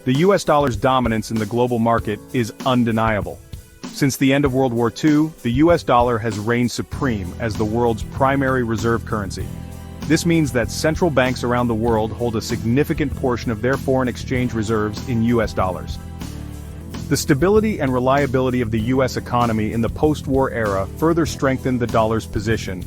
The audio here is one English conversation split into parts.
The US dollar's dominance in the global market is undeniable. Since the end of World War II, the US dollar has reigned supreme as the world's primary reserve currency. This means that central banks around the world hold a significant portion of their foreign exchange reserves in US dollars. The stability and reliability of the US economy in the post-war era further strengthened the dollar's position.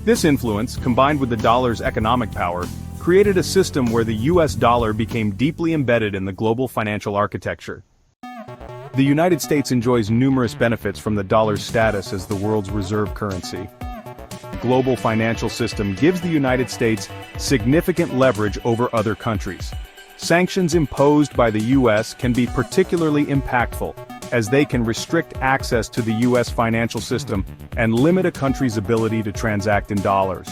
This influence, combined with the dollar's economic power, created a system where the US dollar became deeply embedded in the global financial architecture. The United States enjoys numerous benefits from the dollar's status as the world's reserve currency. The global financial system gives the United States significant leverage over other countries. Sanctions imposed by the US can be particularly impactful, as they can restrict access to the US financial system and limit a country's ability to transact in dollars.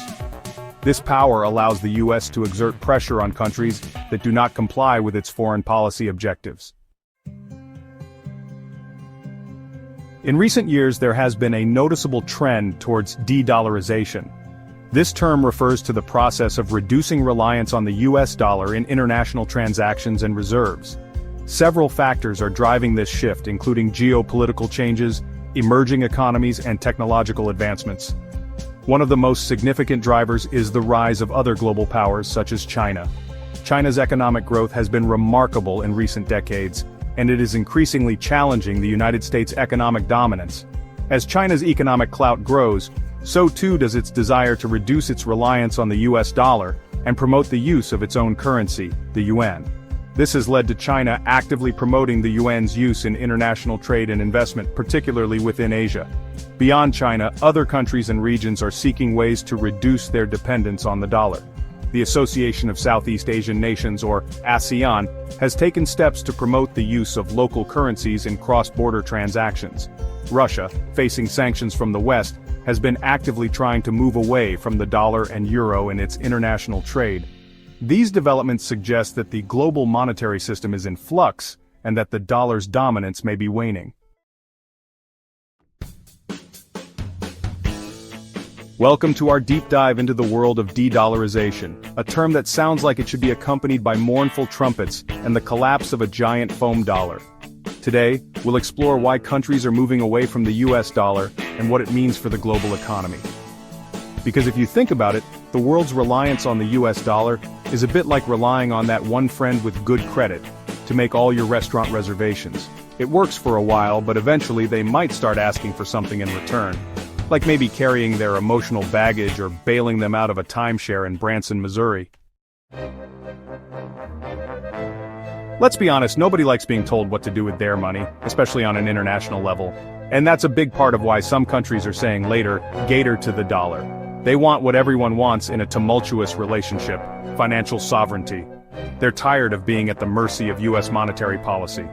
This power allows the US to exert pressure on countries that do not comply with its foreign policy objectives. In recent years, there has been a noticeable trend towards de-dollarization. This term refers to the process of reducing reliance on the US dollar in international transactions and reserves. Several factors are driving this shift, including geopolitical changes, emerging economies, and technological advancements. One of the most significant drivers is the rise of other global powers such as China. China's economic growth has been remarkable in recent decades, and it is increasingly challenging the United States' economic dominance. As China's economic clout grows, so too does its desire to reduce its reliance on the US dollar and promote the use of its own currency, the yuan. This has led to China actively promoting the yuan's use in international trade and investment, particularly within Asia. Beyond China, other countries and regions are seeking ways to reduce their dependence on the dollar. The Association of Southeast Asian Nations, or ASEAN, has taken steps to promote the use of local currencies in cross-border transactions. Russia, facing sanctions from the West, has been actively trying to move away from the dollar and euro in its international trade. These developments suggest that the global monetary system is in flux, and that the dollar's dominance may be waning. Welcome to our deep dive into the world of de-dollarization, a term that sounds like it should be accompanied by mournful trumpets and the collapse of a giant foam dollar. Today, we'll explore why countries are moving away from the US dollar and what it means for the global economy. Because if you think about it, the world's reliance on the US dollar is a bit like relying on that one friend with good credit to make all your restaurant reservations. It works for a while, but eventually they might start asking for something in return. Like maybe carrying their emotional baggage or bailing them out of a timeshare in Branson, Missouri. Let's be honest, nobody likes being told what to do with their money, especially on an international level. And that's a big part of why some countries are saying later, gator to the dollar. They want what everyone wants in a tumultuous relationship, financial sovereignty. They're tired of being at the mercy of US monetary policy.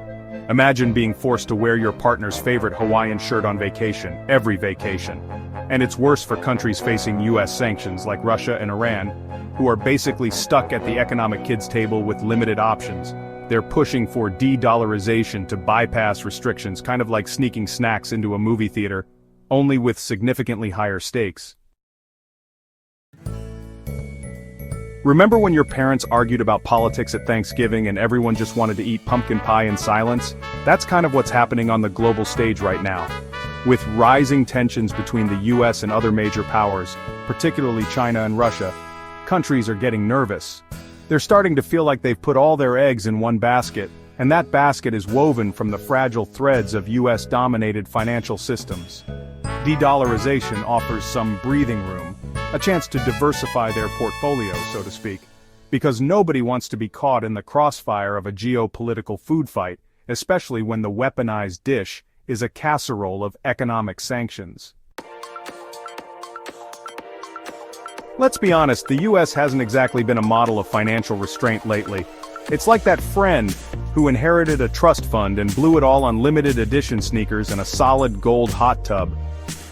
Imagine being forced to wear your partner's favorite Hawaiian shirt on vacation, every vacation. And it's worse for countries facing US sanctions like Russia and Iran, who are basically stuck at the economic kids' table with limited options. They're pushing for de-dollarization to bypass restrictions, kind of like sneaking snacks into a movie theater, only with significantly higher stakes. Remember when your parents argued about politics at Thanksgiving and everyone just wanted to eat pumpkin pie in silence? That's kind of what's happening on the global stage right now. With rising tensions between the US and other major powers, particularly China and Russia, countries are getting nervous. They're starting to feel like they've put all their eggs in one basket, and that basket is woven from the fragile threads of US-dominated financial systems. De-dollarization offers some breathing room, a chance to diversify their portfolio, so to speak, because nobody wants to be caught in the crossfire of a geopolitical food fight, especially when the weaponized dish is a casserole of economic sanctions. Let's be honest, the US hasn't exactly been a model of financial restraint lately. It's like that friend who inherited a trust fund and blew it all on limited edition sneakers and a solid gold hot tub.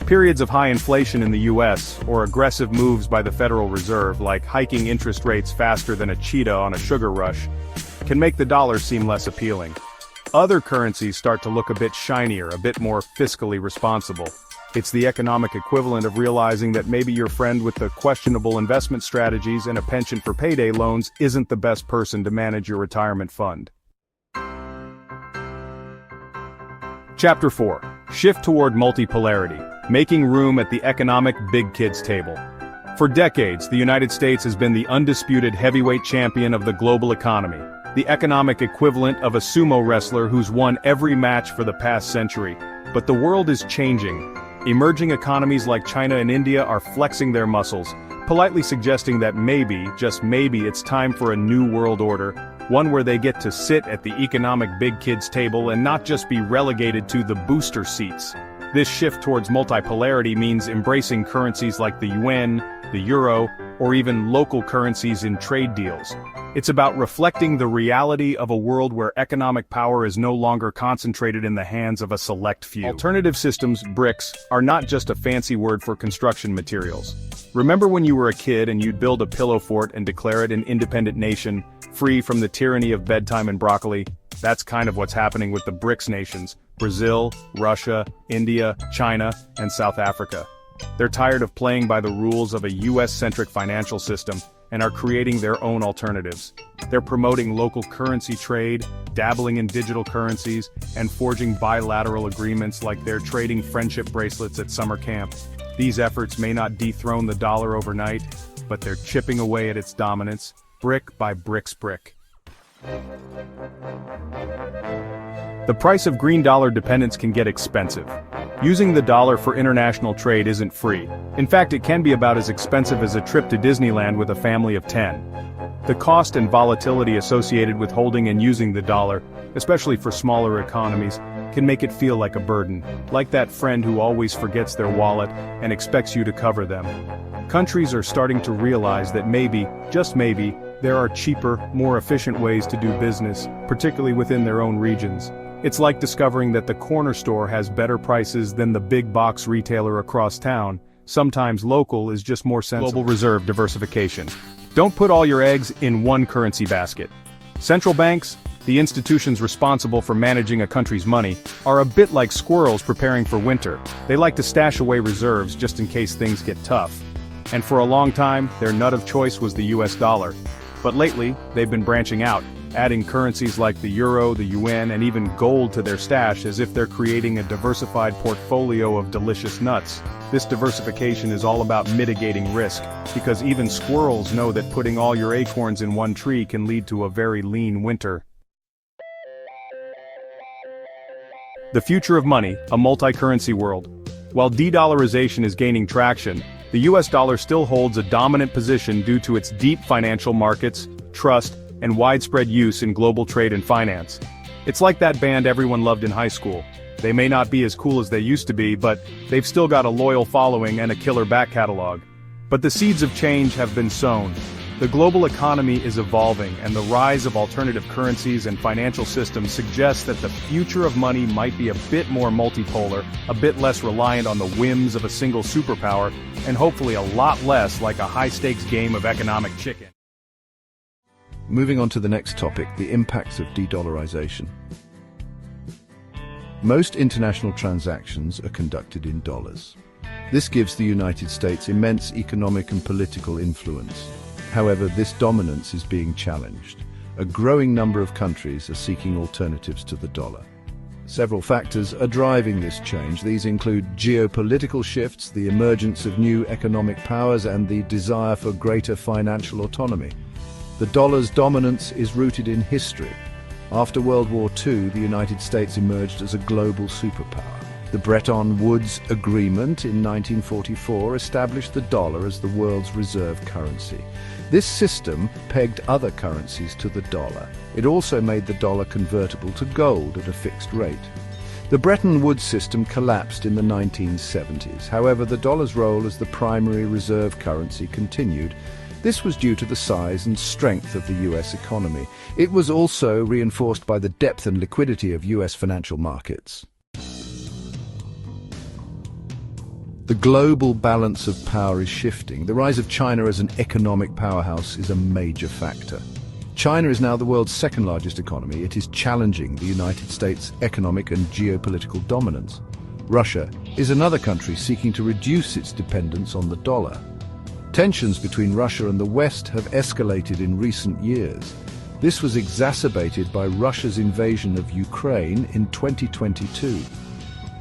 Periods of high inflation in the US, or aggressive moves by the Federal Reserve, like hiking interest rates faster than a cheetah on a sugar rush, can make the dollar seem less appealing. Other currencies start to look a bit shinier, a bit more fiscally responsible. It's the economic equivalent of realizing that maybe your friend with the questionable investment strategies and a penchant for payday loans isn't the best person to manage your retirement fund. Chapter 4. Shift toward multipolarity, making room at the economic big kids table. For decades, the United States has been the undisputed heavyweight champion of the global economy, the economic equivalent of a sumo wrestler who's won every match for the past century. But the world is changing. Emerging economies like China and India are flexing their muscles, politely suggesting that maybe, just maybe, it's time for a new world order, one where they get to sit at the economic big kids table and not just be relegated to the booster seats. This shift towards multipolarity means embracing currencies like the yuan, the euro, or even local currencies in trade deals. It's about reflecting the reality of a world where economic power is no longer concentrated in the hands of a select few. Alternative systems, BRICS, are not just a fancy word for construction materials. Remember when you were a kid and you'd build a pillow fort and declare it an independent nation, free from the tyranny of bedtime and broccoli? That's kind of what's happening with the BRICS nations: Brazil, Russia, India, China, and South Africa. They're tired of playing by the rules of a US-centric financial system and are creating their own alternatives. They're promoting local currency trade, dabbling in digital currencies, and forging bilateral agreements like they're trading friendship bracelets at summer camp. These efforts may not dethrone the dollar overnight, but they're chipping away at its dominance, brick by brick. The price of green dollar dependence can get expensive. Using the dollar for international trade isn't free. In fact, it can be about as expensive as a trip to Disneyland with a family of 10. The cost and volatility associated with holding and using the dollar, especially for smaller economies, can make it feel like a burden, like that friend who always forgets their wallet and expects you to cover them. Countries are starting to realize that maybe, just maybe, there are cheaper, more efficient ways to do business, particularly within their own regions. It's like discovering that the corner store has better prices than the big box retailer across town. Sometimes local is just more sensible. Global reserve diversification. Don't put all your eggs in one currency basket. Central banks, the institutions responsible for managing a country's money, are a bit like squirrels preparing for winter. They like to stash away reserves just in case things get tough. And for a long time, their nut of choice was the US dollar. But lately, they've been branching out, adding currencies like the euro, the yuan, and even gold to their stash as if they're creating a diversified portfolio of delicious nuts. This diversification is all about mitigating risk, because even squirrels know that putting all your acorns in one tree can lead to a very lean winter. The future of money, a multi-currency world. While de-dollarization is gaining traction, the US dollar still holds a dominant position due to its deep financial markets, trust, and widespread use in global trade and finance. It's like that band everyone loved in high school. They may not be as cool as they used to be, but they've still got a loyal following and a killer back catalog. But the seeds of change have been sown. The global economy is evolving, and the rise of alternative currencies and financial systems suggests that the future of money might be a bit more multipolar, a bit less reliant on the whims of a single superpower, and hopefully a lot less like a high-stakes game of economic chicken. Moving on to the next topic, the impacts of de-dollarization. Most international transactions are conducted in dollars. This gives the United States immense economic and political influence. However, this dominance is being challenged. A growing number of countries are seeking alternatives to the dollar. Several factors are driving this change. These include geopolitical shifts, the emergence of new economic powers, and the desire for greater financial autonomy. The dollar's dominance is rooted in history. After World War II, the United States emerged as a global superpower. The Bretton Woods Agreement in 1944 established the dollar as the world's reserve currency. This system pegged other currencies to the dollar. It also made the dollar convertible to gold at a fixed rate. The Bretton Woods system collapsed in the 1970s. However, the dollar's role as the primary reserve currency continued. This was due to the size and strength of the US economy. It was also reinforced by the depth and liquidity of US financial markets. The global balance of power is shifting. The rise of China as an economic powerhouse is a major factor. China is now the world's second largest economy. It is challenging the United States' economic and geopolitical dominance. Russia is another country seeking to reduce its dependence on the dollar. Tensions between Russia and the West have escalated in recent years. This was exacerbated by Russia's invasion of Ukraine in 2022.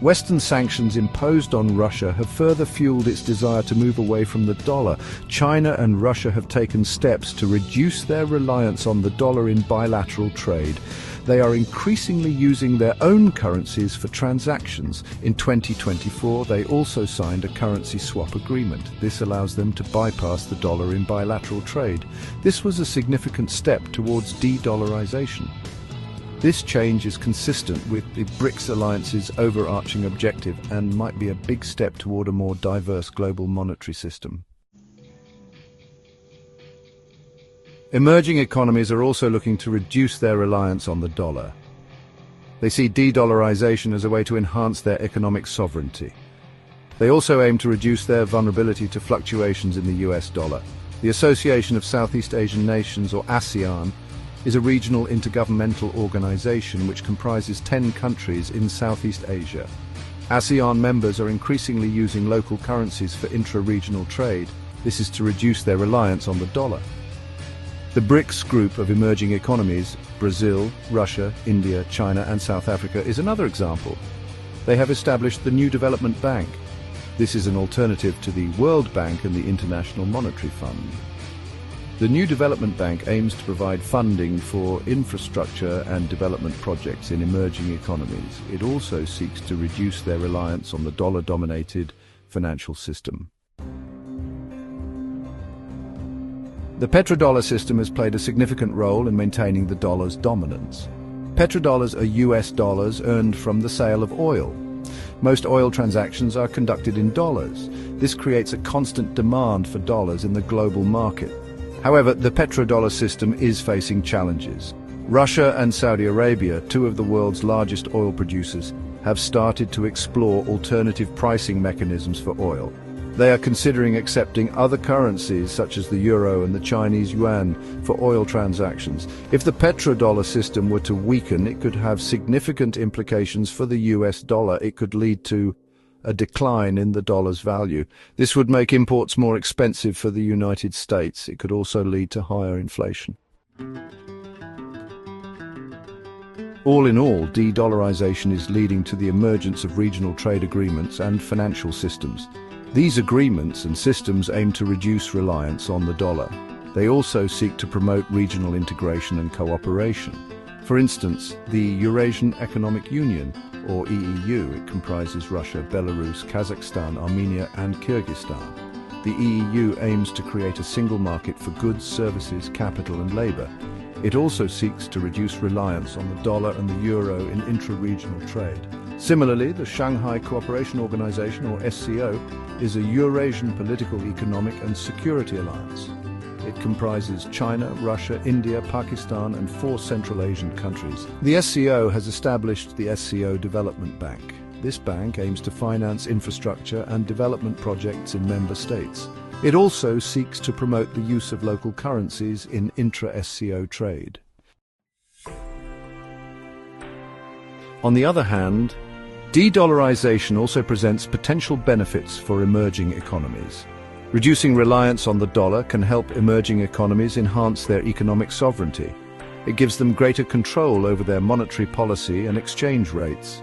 Western sanctions imposed on Russia have further fueled its desire to move away from the dollar. China and Russia have taken steps to reduce their reliance on the dollar in bilateral trade. They are increasingly using their own currencies for transactions. In 2024, they also signed a currency swap agreement. This allows them to bypass the dollar in bilateral trade. This was a significant step towards de-dollarization. This change is consistent with the BRICS alliance's overarching objective and might be a big step toward a more diverse global monetary system. Emerging economies are also looking to reduce their reliance on the dollar. They see de-dollarization as a way to enhance their economic sovereignty. They also aim to reduce their vulnerability to fluctuations in the US dollar. The Association of Southeast Asian Nations, or ASEAN, is a regional intergovernmental organization which comprises 10 countries in Southeast Asia. ASEAN members are increasingly using local currencies for intra-regional trade. This is to reduce their reliance on the dollar. The BRICS group of emerging economies, Brazil, Russia, India, China and South Africa, is another example. They have established the New Development Bank. This is an alternative to the World Bank and the International Monetary Fund. The New Development Bank aims to provide funding for infrastructure and development projects in emerging economies. It also seeks to reduce their reliance on the dollar-dominated financial system. The petrodollar system has played a significant role in maintaining the dollar's dominance. Petrodollars are US dollars earned from the sale of oil. Most oil transactions are conducted in dollars. This creates a constant demand for dollars in the global market. However, the petrodollar system is facing challenges. Russia and Saudi Arabia, two of the world's largest oil producers, have started to explore alternative pricing mechanisms for oil. They are considering accepting other currencies such as the euro and the Chinese yuan for oil transactions. If the petrodollar system were to weaken, it could have significant implications for the US dollar. It could lead to a decline in the dollar's value. This would make imports more expensive for the United States. It could also lead to higher inflation. All in all, de-dollarization is leading to the emergence of regional trade agreements and financial systems. These agreements and systems aim to reduce reliance on the dollar. They also seek to promote regional integration and cooperation. For instance, the Eurasian Economic Union, or EEU, it comprises Russia, Belarus, Kazakhstan, Armenia and Kyrgyzstan. The EEU aims to create a single market for goods, services, capital and labor. It also seeks to reduce reliance on the dollar and the euro in intra-regional trade. Similarly, the Shanghai Cooperation Organization, or SCO, is a Eurasian political, economic and security alliance. It comprises China, Russia, India, Pakistan and 4 Central Asian countries. The SCO has established the SCO Development Bank. This bank aims to finance infrastructure and development projects in member states. It also seeks to promote the use of local currencies in intra-SCO trade. On the other hand, de-dollarization also presents potential benefits for emerging economies. Reducing reliance on the dollar can help emerging economies enhance their economic sovereignty. It gives them greater control over their monetary policy and exchange rates.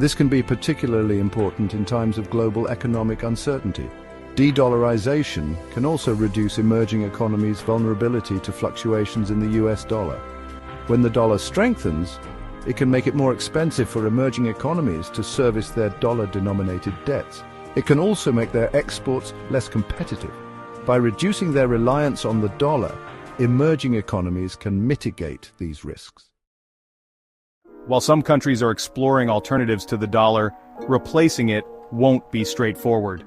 This can be particularly important in times of global economic uncertainty. De-dollarization can also reduce emerging economies' vulnerability to fluctuations in the US dollar. When the dollar strengthens, it can make it more expensive for emerging economies to service their dollar-denominated debts. It can also make their exports less competitive. By reducing their reliance on the dollar, emerging economies can mitigate these risks. While some countries are exploring alternatives to the dollar, replacing it won't be straightforward.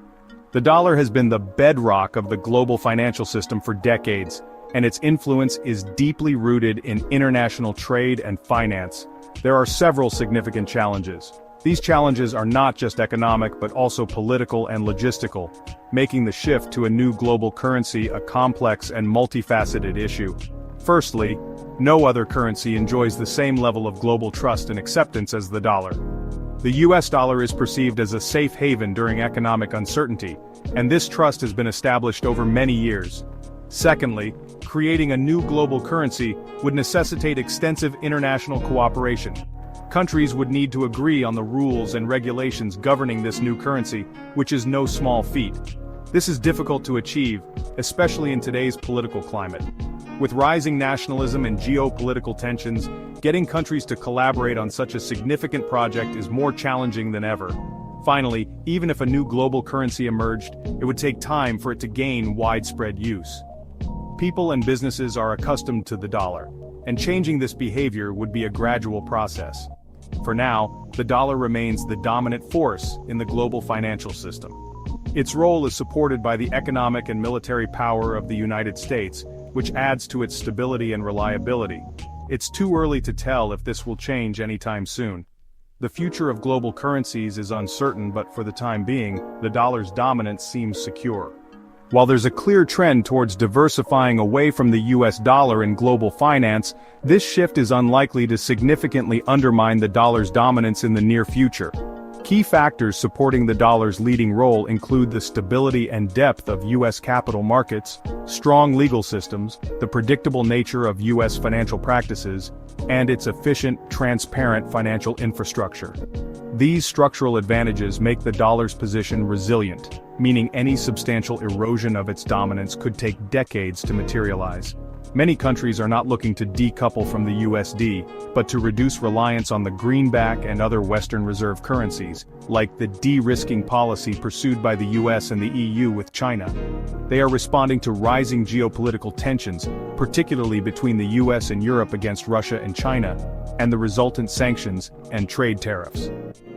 The dollar has been the bedrock of the global financial system for decades, and its influence is deeply rooted in international trade and finance. There are several significant challenges. These challenges are not just economic but also political and logistical, making the shift to a new global currency a complex and multifaceted issue. Firstly, no other currency enjoys the same level of global trust and acceptance as the dollar. The US dollar is perceived as a safe haven during economic uncertainty, and this trust has been established over many years. Secondly, creating a new global currency would necessitate extensive international cooperation. Countries would need to agree on the rules and regulations governing this new currency, which is no small feat. This is difficult to achieve, especially in today's political climate. With rising nationalism and geopolitical tensions, getting countries to collaborate on such a significant project is more challenging than ever. Finally, even if a new global currency emerged, it would take time for it to gain widespread use. People and businesses are accustomed to the dollar, and changing this behavior would be a gradual process. For now, the dollar remains the dominant force in the global financial system. Its role is supported by the economic and military power of the United States, which adds to its stability and reliability. It's too early to tell if this will change anytime soon. The future of global currencies is uncertain, but for the time being, the dollar's dominance seems secure. While there's a clear trend towards diversifying away from the US dollar in global finance, this shift is unlikely to significantly undermine the dollar's dominance in the near future. Key factors supporting the dollar's leading role include the stability and depth of US capital markets, strong legal systems, the predictable nature of US financial practices, and its efficient, transparent financial infrastructure. These structural advantages make the dollar's position resilient, meaning any substantial erosion of its dominance could take decades to materialize. Many countries are not looking to decouple from the USD, but to reduce reliance on the greenback and other Western Reserve currencies, like the de-risking policy pursued by the US and the EU with China. They are responding to rising geopolitical tensions, particularly between the US and Europe against Russia and China, and the resultant sanctions and trade tariffs.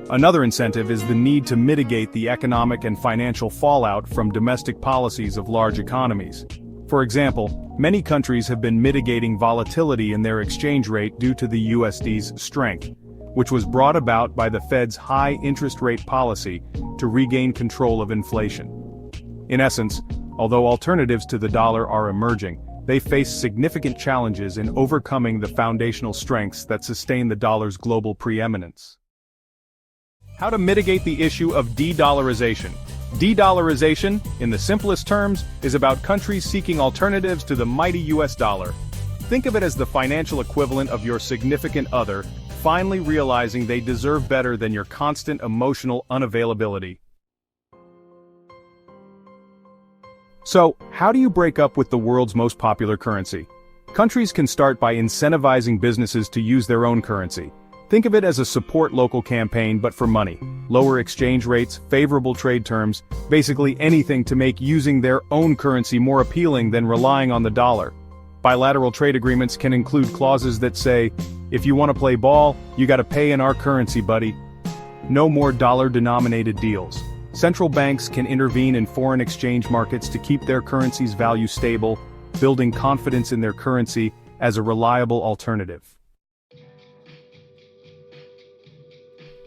Another incentive is the need to mitigate the economic and financial fallout from domestic policies of large economies. For example, many countries have been mitigating volatility in their exchange rate due to the USD's strength, which was brought about by the Fed's high interest rate policy to regain control of inflation. In essence, although alternatives to the dollar are emerging, they face significant challenges in overcoming the foundational strengths that sustain the dollar's global preeminence. How to mitigate the issue of de-dollarization. De-dollarization, in the simplest terms, is about countries seeking alternatives to the mighty US dollar. Think of it as the financial equivalent of your significant other, finally realizing they deserve better than your constant emotional unavailability. So, how do you break up with the world's most popular currency? Countries can start by incentivizing businesses to use their own currency. Think of it as a support local campaign but for money. Lower exchange rates, favorable trade terms, basically anything to make using their own currency more appealing than relying on the dollar. Bilateral trade agreements can include clauses that say, if you want to play ball, you gotta pay in our currency, buddy. No more dollar-denominated deals. Central banks can intervene in foreign exchange markets to keep their currency's value stable, building confidence in their currency as a reliable alternative.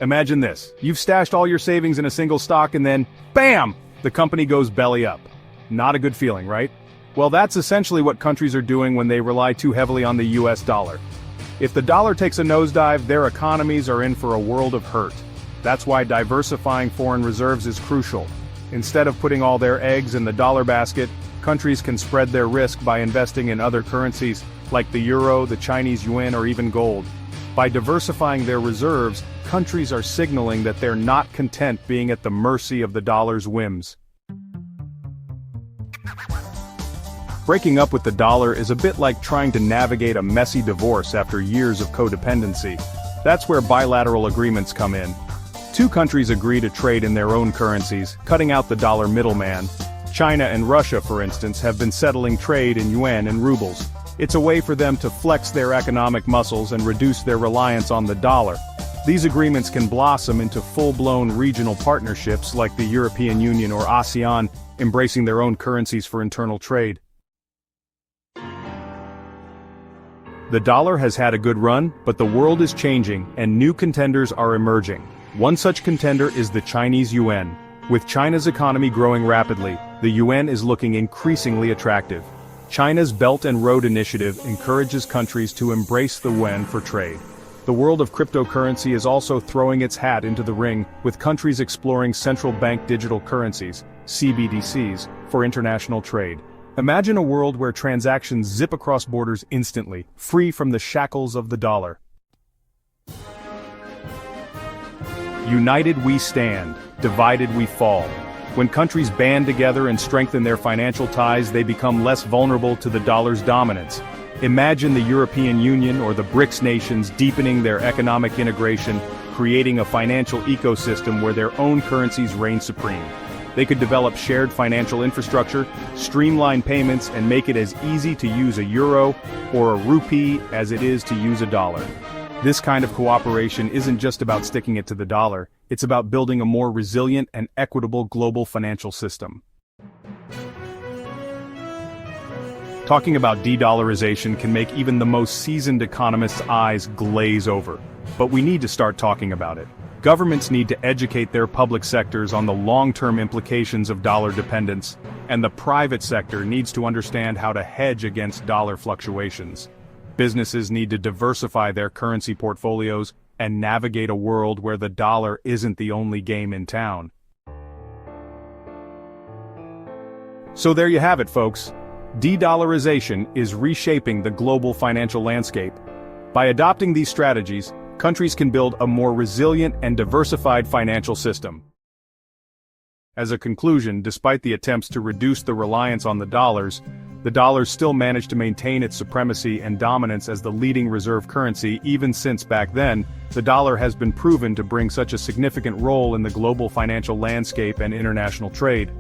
Imagine this, you've stashed all your savings in a single stock and then, BAM! The company goes belly up. Not a good feeling, right? Well, that's essentially what countries are doing when they rely too heavily on the US dollar. If the dollar takes a nosedive, their economies are in for a world of hurt. That's why diversifying foreign reserves is crucial. Instead of putting all their eggs in the dollar basket, countries can spread their risk by investing in other currencies, like the euro, the Chinese yuan, or even gold. By diversifying their reserves, countries are signaling that they're not content being at the mercy of the dollar's whims. Breaking up with the dollar is a bit like trying to navigate a messy divorce after years of codependency. That's where bilateral agreements come in. Two countries agree to trade in their own currencies, cutting out the dollar middleman. China and Russia, for instance, have been settling trade in yuan and rubles. It's a way for them to flex their economic muscles and reduce their reliance on the dollar. These agreements can blossom into full-blown regional partnerships like the European Union or ASEAN, embracing their own currencies for internal trade. The dollar has had a good run, but the world is changing and new contenders are emerging. One such contender is the Chinese yuan. With China's economy growing rapidly, the yuan is looking increasingly attractive. China's Belt and Road Initiative encourages countries to embrace the yuan for trade. The world of cryptocurrency is also throwing its hat into the ring, with countries exploring central bank digital currencies, CBDCs, for international trade. Imagine a world where transactions zip across borders instantly, free from the shackles of the dollar. United we stand, divided we fall. When countries band together and strengthen their financial ties, they become less vulnerable to the dollar's dominance. Imagine the European Union or the BRICS nations deepening their economic integration, creating a financial ecosystem where their own currencies reign supreme. They could develop shared financial infrastructure, streamline payments, and make it as easy to use a euro or a rupee as it is to use a dollar. This kind of cooperation isn't just about sticking it to the dollar, it's about building a more resilient and equitable global financial system. Talking about de-dollarization can make even the most seasoned economist's eyes glaze over. But we need to start talking about it. Governments need to educate their public sectors on the long-term implications of dollar dependence, and the private sector needs to understand how to hedge against dollar fluctuations. Businesses need to diversify their currency portfolios and navigate a world where the dollar isn't the only game in town. So there you have it, folks. De-dollarization is reshaping the global financial landscape. By adopting these strategies, countries can build a more resilient and diversified financial system. As a conclusion, despite the attempts to reduce the reliance on the dollars still managed to maintain its supremacy and dominance as the leading reserve currency. Even since back then, the dollar has been proven to bring such a significant role in the global financial landscape and international trade.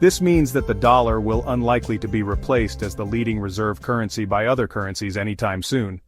This means that the dollar will unlikely to be replaced as the leading reserve currency by other currencies anytime soon.